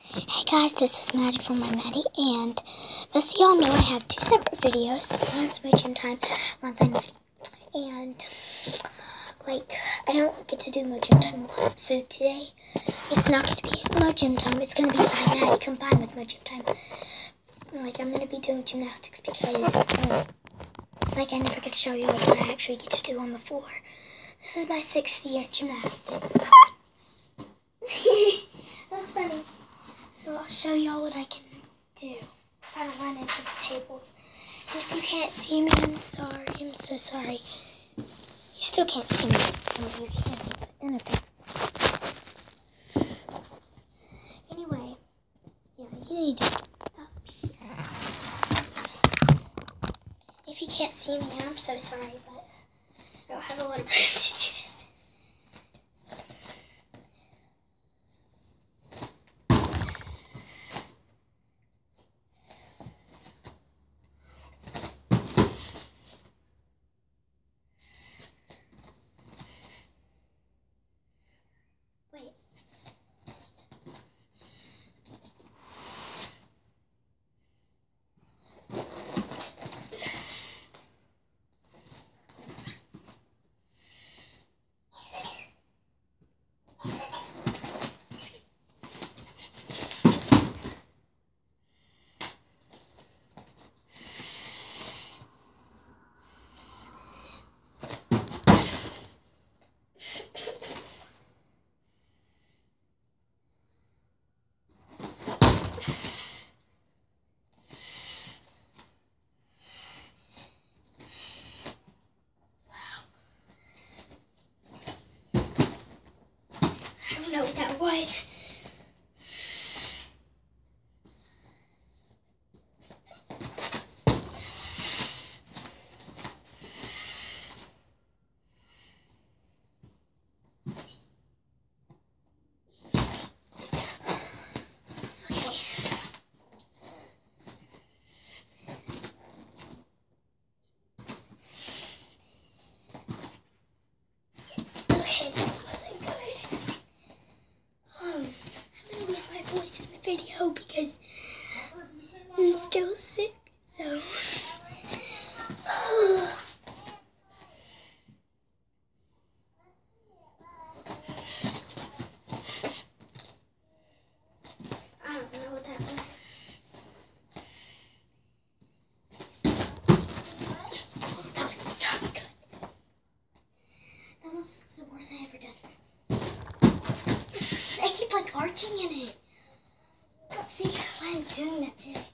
Hey guys, this is Maddie from My Maddie, and most of y'all know I have two separate videos. One's my gym time, one's my Maddie. And, I don't get to do my gym time a lot. So today, it's not going to be my gym time, it's going to be My Maddie combined with my gym time. I'm going to be doing gymnastics because, I never get to show y'all what I actually get to do on the floor. This is my 6th year in gymnastics. That's funny. So I'll show y'all what I can do if I don't run into the tables. And if you can't see me, I'm sorry. I'm so sorry. You still can't see me. No, you can't. But then anyway, yeah, you need to up here. If you can't see me, I'm so sorry, but I don't have a lot of room to do this. So. Wait. I don't know what that was. Okay, that wasn't good. I'm gonna lose my voice in the video because I'm still sick, so. I don't know what that was. That was not good. That was the worst I ever done. I keep arching in it. I don't see why I'm doing that today.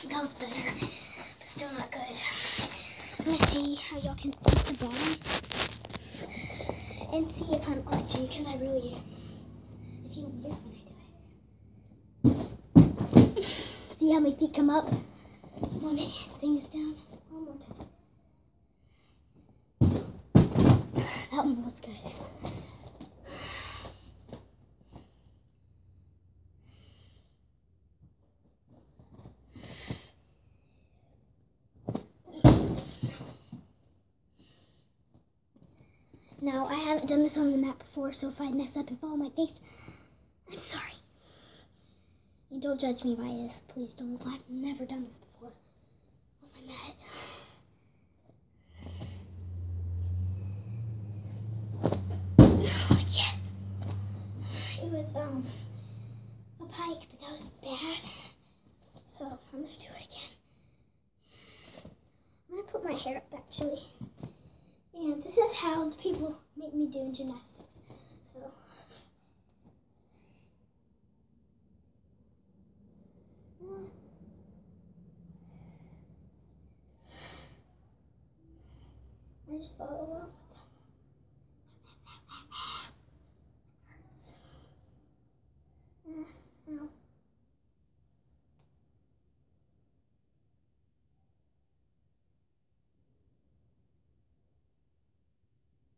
That was better, but still not good. I'm gonna see how y'all can see the bottom and see if I'm arching, because I really am. If you look when I do it. See how my feet come up? When my thing's down. One more time. That one was good. Now, I haven't done this on the mat before, so if I mess up and fall on my face, I'm sorry. And don't judge me by this, please don't. I've never done this before on my mat. Oh, yes! It was, a pike, but that was bad. So, I'm gonna do it again. I'm gonna put my hair up, actually. And this is how the people make me do gymnastics. So, I just follow along with them. Ow.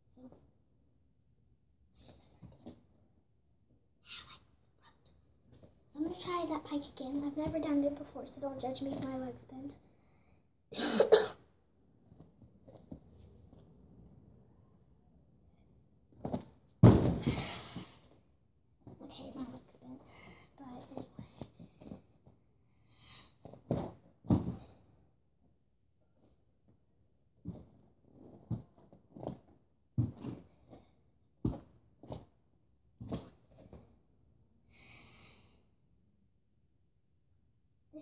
So, I'm going to try that pike again. I've never done it before, so don't judge me if my legs bend.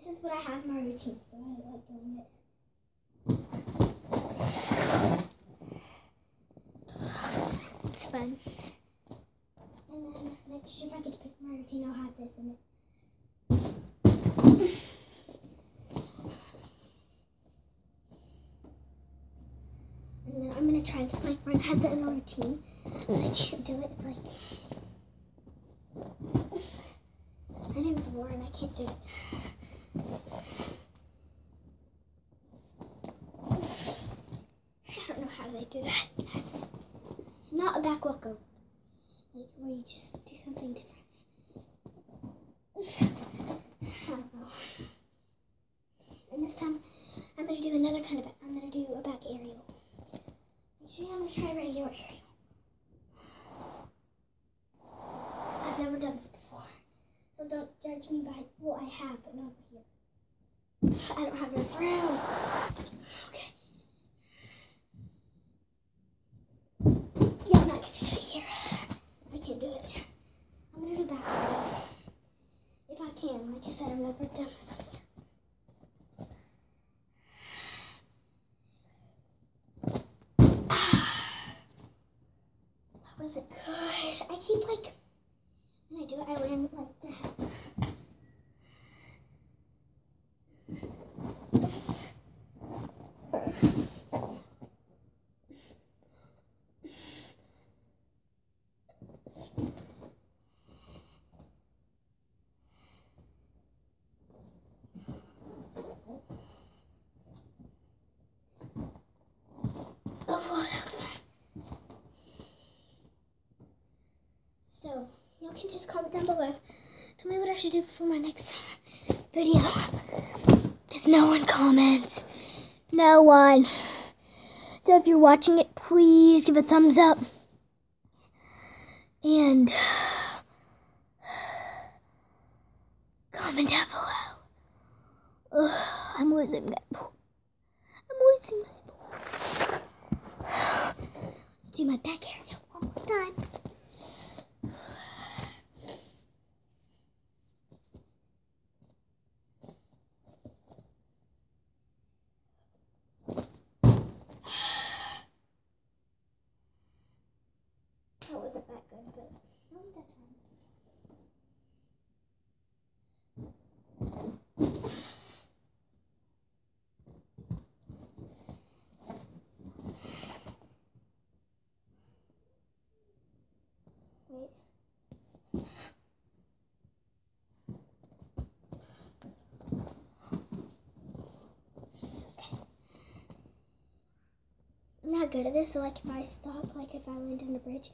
is what I have in my routine, so I like doing it. It's fun. And then next year, if I get to pick my routine, I'll have this in it. And then I'm gonna try this. My friend has it in her routine, but I can't do it. It's like, my name is Lauren. I can't do it. I don't know how they do that. Not a back walkover, like where you just do something different. I don't know. And this time, I'm gonna do another kind of. I'm gonna do a back aerial. Actually, I'm gonna try a regular aerial. I've never done this before, so don't judge me by what I have, but not here. I don't have enough room. Okay. Yeah, I'm not gonna do it here. I can't do it. I'm gonna do back aerial. If I can, like I said, I've never done this before. Was it good? I keep like, when I do it, I land like that. Oh, that was fun. So, y'all can just comment down below. Tell me what I should do for my next video. Because no one comments. No one. So if you're watching it, please give a thumbs up. And comment down below. Ugh, I'm losing my ball. Let's do my back area one more time. That wasn't that good, but not that time. Wait. I'm not good at this, so like if I stop, like if I land in the bridge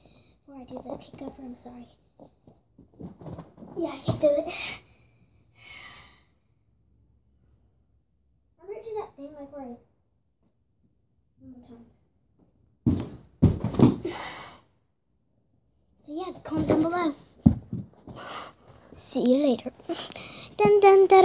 before I do the kick over, I'm sorry. Yeah, I can do it. I'm gonna do that thing like right. One more time. So yeah, comment down below. See you later. Dun dun dun.